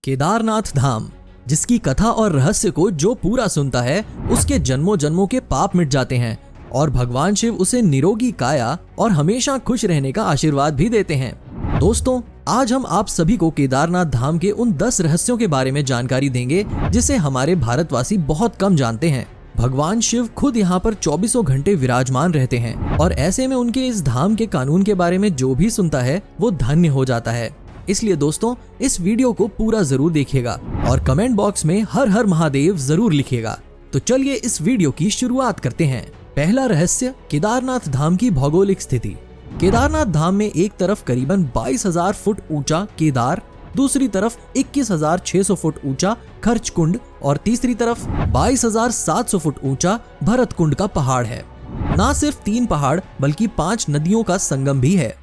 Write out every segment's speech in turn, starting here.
केदारनाथ धाम, जिसकी कथा और रहस्य को जो पूरा सुनता है उसके जन्मों जन्मों के पाप मिट जाते हैं और भगवान शिव उसे निरोगी काया और हमेशा खुश रहने का आशीर्वाद भी देते हैं। दोस्तों, आज हम आप सभी को केदारनाथ धाम के उन 10 रहस्यों के बारे में जानकारी देंगे जिसे हमारे भारतवासी बहुत कम जानते हैं। भगवान शिव खुद यहाँ पर 24 घंटे विराजमान रहते हैं और ऐसे में उनके इस धाम के कानून के बारे में जो भी सुनता है वो धन्य हो जाता है। इसलिए दोस्तों, इस वीडियो को पूरा जरूर देखिएगा और कमेंट बॉक्स में हर हर महादेव जरूर लिखिएगा। तो चलिए इस वीडियो की शुरुआत करते हैं। पहला रहस्य, केदारनाथ धाम की भौगोलिक स्थिति। केदारनाथ धाम में एक तरफ करीबन 22,000 फुट ऊंचा केदार, दूसरी तरफ 21,600 फुट ऊंचा खर्च कुंड और तीसरी तरफ 22,700 फुट ऊंचा भरत कुंड का पहाड़ है। न सिर्फ 3 पहाड़ बल्कि 5 नदियों का संगम भी है।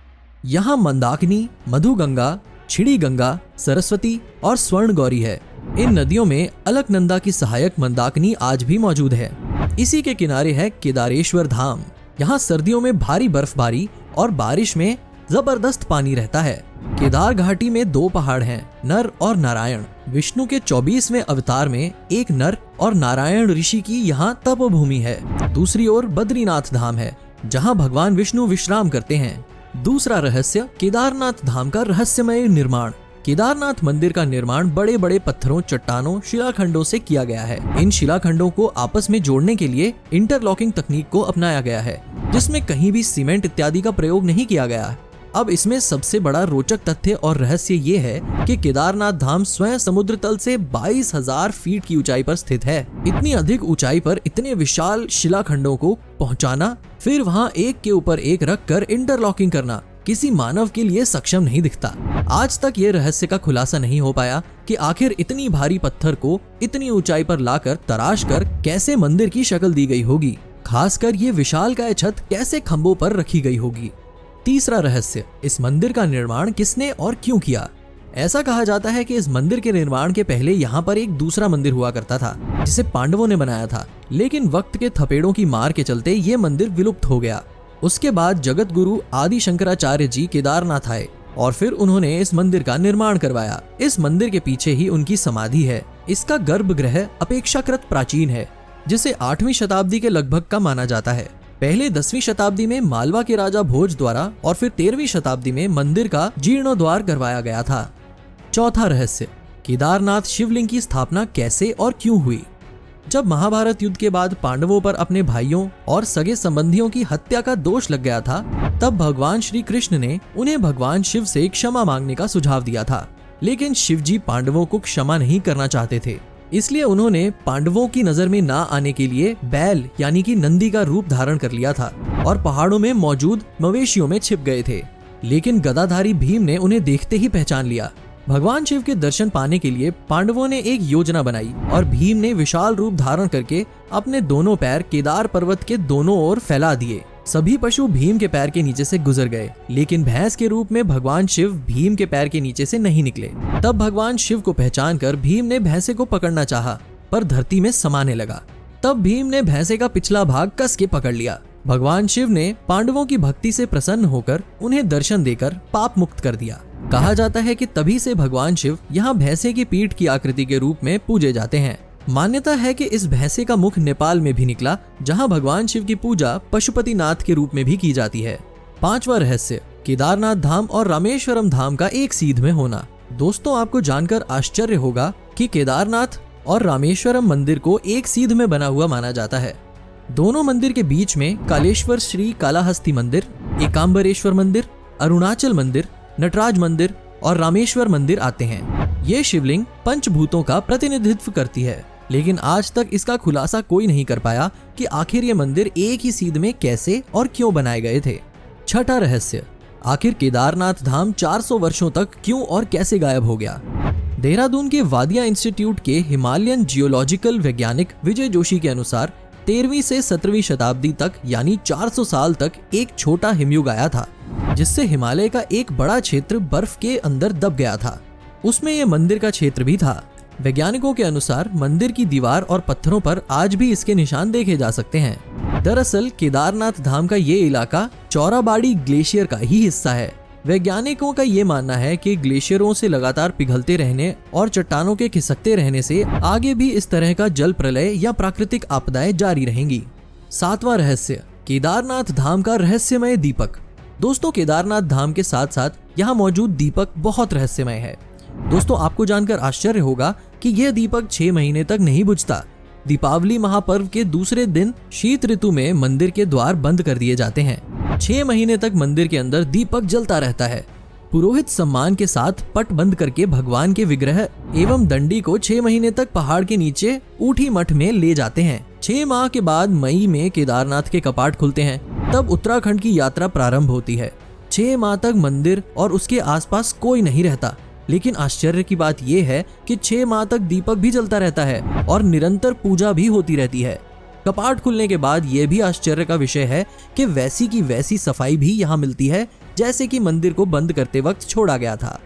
यहाँ मंदाकिनी, मधुगंगा, छिड़ी गंगा, सरस्वती और स्वर्ण गौरी है। इन नदियों में अलकनंदा की सहायक मंदाकिनी आज भी मौजूद है। इसी के किनारे है केदारेश्वर धाम। यहाँ सर्दियों में भारी बर्फबारी और बारिश में जबरदस्त पानी रहता है। केदार घाटी में 2 पहाड़ हैं, नर और नारायण। विष्णु के 24वें अवतार में एक नर और नारायण ऋषि की यहाँ तपोभूमि है। दूसरी ओर बद्रीनाथ धाम है, जहाँ भगवान विष्णु विश्राम करते हैं। दूसरा रहस्य, केदारनाथ धाम का रहस्यमय निर्माण। केदारनाथ मंदिर का निर्माण बड़े बड़े पत्थरों, चट्टानों, शिलाखंडों से किया गया है। इन शिलाखंडों को आपस में जोड़ने के लिए इंटरलॉकिंग तकनीक को अपनाया गया है, जिसमें कहीं भी सीमेंट इत्यादि का प्रयोग नहीं किया गया। अब इसमें सबसे बड़ा रोचक तथ्य और रहस्य ये है कि केदारनाथ धाम स्वयं समुद्र तल से 22,000 फीट की ऊंचाई पर स्थित है। इतनी अधिक ऊंचाई पर इतने विशाल शिलाखंडों को पहुंचाना, फिर वहां एक के ऊपर एक रख कर इंटरलॉकिंग करना किसी मानव के लिए सक्षम नहीं दिखता। आज तक ये रहस्य का खुलासा नहीं हो पाया कि आखिर इतनी भारी पत्थर को इतनी ऊंचाई पर लाकर तराश कर कैसे मंदिर की शक्ल दी गई होगी। खासकर ये विशालकाय छत कैसे खंभों पर रखी गई होगी। तीसरा रहस्य, इस मंदिर का निर्माण किसने और क्यों किया। ऐसा कहा जाता है कि इस मंदिर के निर्माण के पहले यहाँ पर एक दूसरा मंदिर हुआ करता था, जिसे पांडवों ने बनाया था, लेकिन वक्त के थपेड़ों की मार के चलते ये मंदिर विलुप्त हो गया। उसके बाद जगत गुरु आदि शंकराचार्य जी केदारनाथ आए और फिर उन्होंने इस मंदिर का निर्माण करवाया। इस मंदिर के पीछे ही उनकी समाधि है। इसका गर्भगृह अपेक्षाकृत प्राचीन है, जिसे 8वीं शताब्दी के लगभग का माना जाता है। पहले 10वीं शताब्दी में मालवा के राजा भोज द्वारा और फिर 13वीं शताब्दी में मंदिर का जीर्णोद्धार करवाया गया था। चौथा रहस्य, केदारनाथ शिवलिंग की स्थापना कैसे और क्यों हुई। जब महाभारत युद्ध के बाद पांडवों पर अपने भाइयों और सगे संबंधियों की हत्या का दोष लग गया था, तब भगवान श्री कृष्ण ने उन्हें भगवान शिव से क्षमा मांगने का सुझाव दिया था। लेकिन शिव जी पांडवों को क्षमा नहीं करना चाहते थे, इसलिए उन्होंने पांडवों की नजर में ना आने के लिए बैल यानी कि नंदी का रूप धारण कर लिया था और पहाड़ों में मौजूद मवेशियों में छिप गए थे। लेकिन गदाधारी भीम ने उन्हें देखते ही पहचान लिया। भगवान शिव के दर्शन पाने के लिए पांडवों ने एक योजना बनाई और भीम ने विशाल रूप धारण करके अपने दोनों पैर केदार पर्वत के दोनों ओर फैला दिए। सभी पशु भीम के पैर के नीचे से गुजर गए, लेकिन भैंस के रूप में भगवान शिव भीम के पैर के नीचे से नहीं निकले। तब भगवान शिव को पहचान कर भीम ने भैंसे को पकड़ना चाहा, पर धरती में समाने लगा। तब भीम ने भैंसे का पिछला भाग कस के पकड़ लिया। भगवान शिव ने पांडवों की भक्ति से प्रसन्न होकर उन्हें दर्शन देकर पाप मुक्त कर दिया। कहा जाता है कि तभी से भगवान शिव यहाँ भैंसे की पीठ की आकृति के रूप में पूजे जाते हैं। मान्यता है कि इस भैंसे का मुख नेपाल में भी निकला, जहाँ भगवान शिव की पूजा पशुपतिनाथ के रूप में भी की जाती है। 5वां रहस्य, केदारनाथ धाम और रामेश्वरम धाम का एक सीध में होना। दोस्तों, आपको जानकर आश्चर्य होगा कि केदारनाथ और रामेश्वरम मंदिर को एक सीध में बना हुआ माना जाता है। दोनों मंदिर के बीच में कालेश्वर श्री कालाहस्ती मंदिर, एकांबरेश्वर मंदिर, अरुणाचल मंदिर, नटराज मंदिर और रामेश्वर मंदिर आते हैं। ये शिवलिंग पंचभूतों का प्रतिनिधित्व करती है, लेकिन आज तक इसका खुलासा कोई नहीं कर पाया कि आखिर ये मंदिर एक ही सीध में कैसे और क्यों बनाए गए थे। 6वां रहस्य, आखिर केदारनाथ धाम 400 वर्षों तक क्यों और कैसे गायब हो गया। देहरादून के वादिया इंस्टीट्यूट के हिमालयन जियोलॉजिकल वैज्ञानिक विजय जोशी के अनुसार 13वीं से 17वीं शताब्दी तक यानी 400 साल तक एक छोटा हिमयुग आया था, जिससे हिमालय का एक बड़ा क्षेत्र बर्फ के अंदर दब गया था। उसमें यह मंदिर का क्षेत्र भी था। वैज्ञानिकों के अनुसार मंदिर की दीवार और पत्थरों पर आज भी इसके निशान देखे जा सकते हैं। दरअसल केदारनाथ धाम का ये इलाका चौराबाड़ी ग्लेशियर का ही हिस्सा है। वैज्ञानिकों का ये मानना है कि ग्लेशियरों से लगातार पिघलते रहने और चट्टानों के खिसकते रहने से आगे भी इस तरह का जल प्रलय या प्राकृतिक आपदाएं जारी रहेंगी। 7वां रहस्य, केदारनाथ धाम का रहस्यमय दीपक। दोस्तों, केदारनाथ धाम के साथ साथ यहाँ मौजूद दीपक बहुत रहस्यमय है। दोस्तों, आपको जानकर आश्चर्य होगा कि यह दीपक 6 महीने तक नहीं बुझता। दीपावली महापर्व के दूसरे दिन शीत ऋतु में मंदिर के द्वार बंद कर दिए जाते हैं। 6 महीने तक मंदिर के अंदर दीपक जलता रहता है। पुरोहित सम्मान के साथ पट बंद करके भगवान के विग्रह एवं दंडी को 6 महीने तक पहाड़ के नीचे ऊठी मठ में ले जाते हैं। 6 माह के बाद मई में केदारनाथ के कपाट खुलते हैं। तब उत्तराखंड की यात्रा प्रारंभ होती है। 6 माह तक मंदिर और उसके आसपास कोई नहीं रहता, लेकिन आश्चर्य की बात यह है कि 6 माह तक दीपक भी जलता रहता है और निरंतर पूजा भी होती रहती है। कपाट खुलने के बाद यह भी आश्चर्य का विषय है कि वैसी की वैसी सफाई भी यहाँ मिलती है जैसे कि मंदिर को बंद करते वक्त छोड़ा गया था।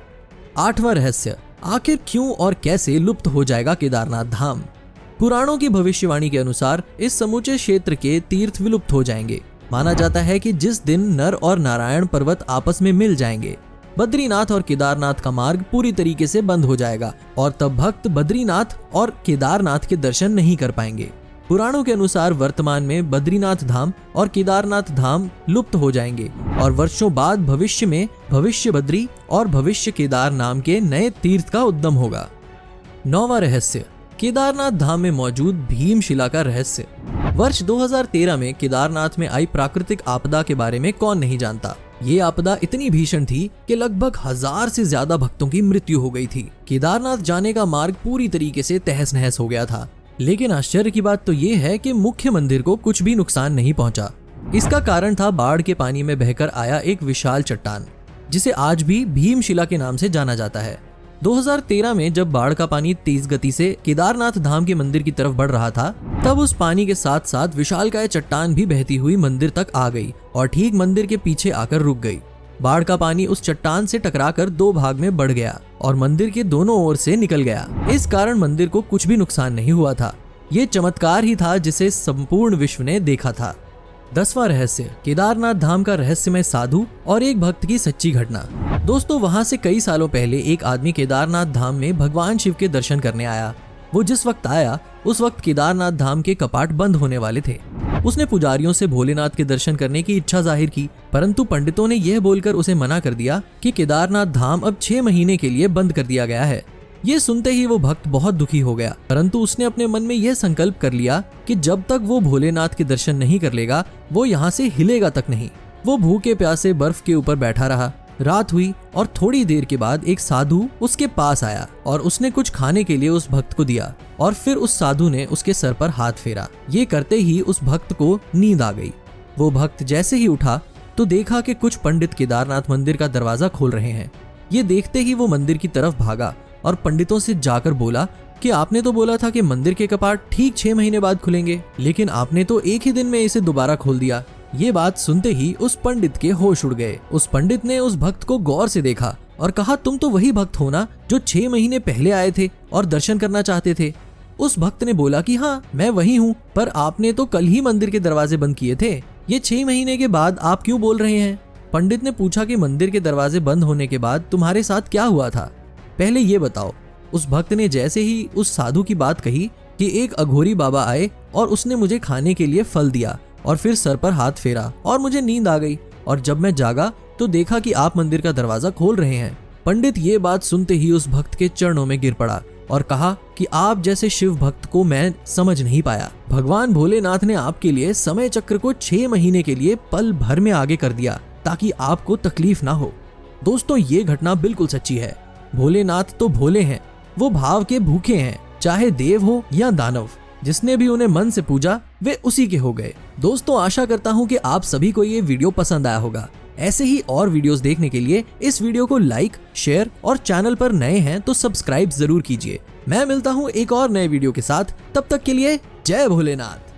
8वां रहस्य, आखिर क्यों और कैसे लुप्त हो जाएगा केदारनाथ धाम। पुराणों की भविष्यवाणी के अनुसार इस समूचे क्षेत्र के तीर्थ विलुप्त हो जाएंगे। माना जाता है कि जिस दिन नर और नारायण पर्वत आपस में मिल जाएंगे, बद्रीनाथ और केदारनाथ का मार्ग पूरी तरीके से बंद हो जाएगा और तब भक्त बद्रीनाथ और केदारनाथ के दर्शन नहीं कर पाएंगे। पुराणों के अनुसार वर्तमान में बद्रीनाथ धाम और केदारनाथ धाम लुप्त हो जाएंगे और वर्षों बाद भविष्य में भविष्य बद्री और भविष्य केदार नाम के नए तीर्थ का उद्गम होगा। 9वां रहस्य, केदारनाथ धाम में मौजूद भीमशिला का रहस्य। वर्ष 2013 में केदारनाथ में आई प्राकृतिक आपदा के बारे में कौन नहीं जानता। ये आपदा इतनी भीषण थी कि लगभग 1000 से ज्यादा भक्तों की मृत्यु हो गई थी। केदारनाथ जाने का मार्ग पूरी तरीके से तहस नहस हो गया था। लेकिन आश्चर्य की बात तो ये है कि मुख्य मंदिर को कुछ भी नुकसान नहीं पहुंचा। इसका कारण था बाढ़ के पानी में बहकर आया एक विशाल चट्टान, जिसे आज भी भीमशिला के नाम से जाना जाता है। 2013 में जब बाढ़ का पानी तेज गति से केदारनाथ धाम के मंदिर की तरफ बढ़ रहा था, तब उस पानी के साथ साथ विशालकाय चट्टान भी बहती हुई मंदिर तक आ गई और ठीक मंदिर के पीछे आकर रुक गई। बाढ़ का पानी उस चट्टान से टकराकर 2 भाग में बढ़ गया और मंदिर के दोनों ओर से निकल गया। इस कारण मंदिर को कुछ भी नुकसान नहीं हुआ था। ये चमत्कार ही था जिसे संपूर्ण विश्व ने देखा था। 10वां रहस्य, केदारनाथ धाम का रहस्यमय साधु और एक भक्त की सच्ची घटना। दोस्तों, वहां से कई सालों पहले एक आदमी केदारनाथ धाम में भगवान शिव के दर्शन करने आया। वो जिस वक्त आया उस वक्त केदारनाथ धाम के कपाट बंद होने वाले थे। उसने पुजारियों से भोलेनाथ के दर्शन करने की इच्छा जाहिर की, परंतु पंडितों ने यह बोलकर उसे मना कर दिया कि केदारनाथ धाम अब 6 महीने के लिए बंद कर दिया गया है। ये सुनते ही वो भक्त बहुत दुखी हो गया, परंतु उसने अपने मन में यह संकल्प कर लिया कि जब तक वो भोलेनाथ के दर्शन नहीं कर लेगा वो यहाँ से हिलेगा तक नहीं। वो भूखे प्यासे बर्फ के ऊपर बैठा रहा। रात हुई और थोड़ी देर के बाद एक साधु उसके पास आया और उसने कुछ खाने के लिए उस भक्त को दिया और फिर उस साधु ने उसके सर पर हाथ फेरा। ये करते ही उस भक्त को नींद आ गई। वो भक्त जैसे ही उठा तो देखा कि कुछ पंडित केदारनाथ मंदिर का दरवाजा खोल रहे हैं। ये देखते ही वो मंदिर की तरफ भागा और पंडितों से जाकर बोला कि आपने तो बोला था कि मंदिर के कपाट ठीक 6 महीने बाद खुलेंगे, लेकिन आपने तो एक ही दिन में इसे दोबारा खोल दिया। ये बात सुनते ही उस पंडित के होश उड़ गए। उस पंडित ने उस भक्त को गौर से देखा और कहा, तुम तो वही भक्त हो ना जो 6 महीने पहले आए थे और दर्शन करना चाहते थे। उस भक्त ने बोला कि हाँ, मैं वही हूँ, पर आपने तो कल ही मंदिर के दरवाजे बंद किए थे। ये 6 महीने के बाद आप क्यों बोल रहे हैं? पंडित ने पूछा कि मंदिर के दरवाजे बंद होने के बाद तुम्हारे साथ क्या हुआ था, पहले ये बताओ। उस भक्त ने जैसे ही उस साधु की बात कही कि एक अघोरी बाबा आए और उसने मुझे खाने के लिए फल दिया और फिर सर पर हाथ फेरा और मुझे नींद आ गई और जब मैं जागा तो देखा कि आप मंदिर का दरवाजा खोल रहे हैं। पंडित ये बात सुनते ही उस भक्त के चरणों में गिर पड़ा और कहा कि आप जैसे शिव भक्त को मैं समझ नहीं पाया। भगवान भोलेनाथ ने आपके लिए समय चक्र को 6 महीने के लिए पल भर में आगे कर दिया ताकि आपको तकलीफ ना हो। दोस्तों, ये घटना बिल्कुल सच्ची है। भोलेनाथ तो भोले हैं, वो भाव के भूखे हैं, चाहे देव हो या दानव। जिसने भी उन्हें मन से पूजा वे उसी के हो गए। दोस्तों, आशा करता हूँ कि आप सभी को ये वीडियो पसंद आया होगा। ऐसे ही और वीडियोस देखने के लिए इस वीडियो को लाइक, शेयर और चैनल पर नए हैं तो सब्सक्राइब जरूर कीजिए। मैं मिलता हूँ एक और नए वीडियो के साथ, तब तक के लिए जय भोलेनाथ।